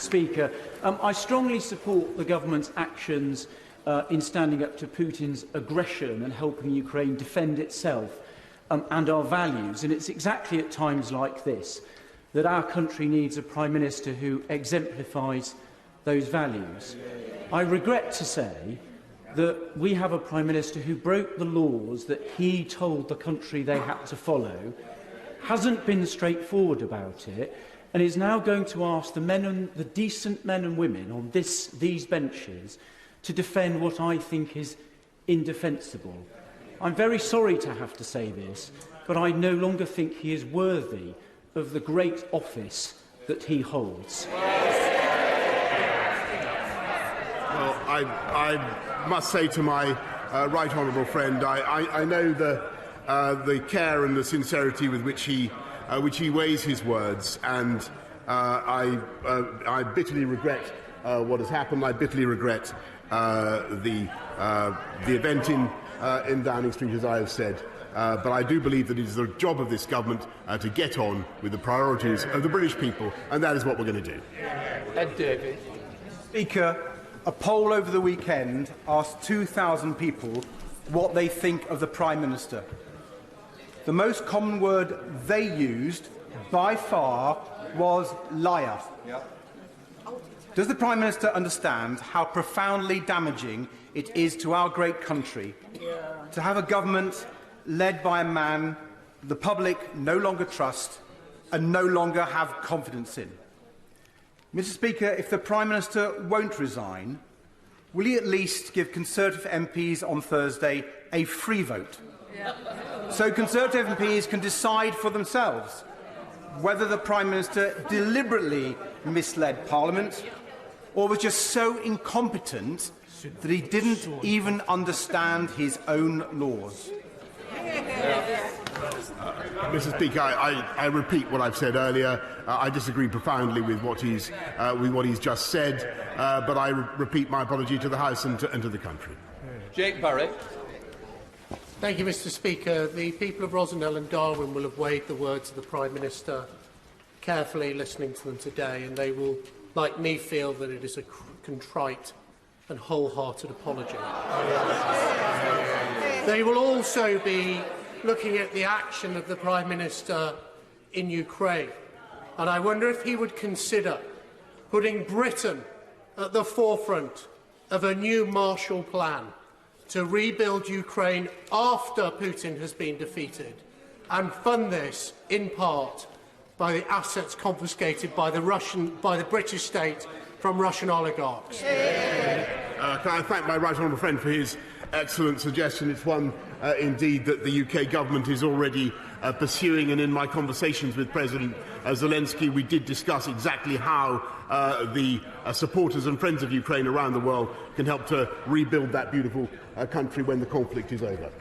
Speaker. I strongly support the government's actions in standing up to Putin's aggression and helping Ukraine defend itself and our values. And it's exactly at times like this that our country needs a Prime Minister who exemplifies those values. I regret to say that we have a Prime Minister who broke the laws that he told the country they had to follow, hasn't been straightforward about it, and is now going to ask the decent men and women on these benches to defend what I think is indefensible. I'm very sorry to have to say this, but I no longer think he is worthy of the great office that he holds. Well, I must say to my right honourable friend, I know the care and the sincerity with which he weighs his words, and I bitterly regret what has happened. I bitterly regret the event in Downing Street, as I have said. But I do believe that it is the job of this government to get on with the priorities of the British people, and that is what we're going to do. Ed Davies. Speaker, a poll over the weekend asked 2,000 people what they think of the Prime Minister. The most common word they used, by far, was liar. Yep. Does the Prime Minister understand how profoundly damaging it is to our great country to have a government led by a man the public no longer trust and no longer have confidence in? Mr Speaker, if the Prime Minister won't resign, will he at least give Conservative MPs on Thursday a free vote? So Conservative MPs can decide for themselves whether the Prime Minister deliberately misled Parliament or was just so incompetent that he didn't even understand his own laws. Mr Speaker, I repeat what I've said earlier. I disagree profoundly with what he's just said, but I repeat my apology to the House and to the country. Jake Barrett. Thank you, Mr Speaker. The people of Rossendale and Darwin will have weighed the words of the Prime Minister carefully, listening to them today, and they will, like me, feel that it is a contrite and wholehearted apology. They will also be looking at the action of the Prime Minister in Ukraine, and I wonder if he would consider putting Britain at the forefront of a new Marshall Plan to rebuild Ukraine after Putin has been defeated, and fund this in part by the assets confiscated by the British state from Russian oligarchs. Can I thank my right honourable friend for his excellent suggestion? It's one, indeed, that the UK government is already pursuing, and in my conversations with President Zelensky, we did discuss exactly how the supporters and friends of Ukraine around the world can help to rebuild that beautiful country when the conflict is over.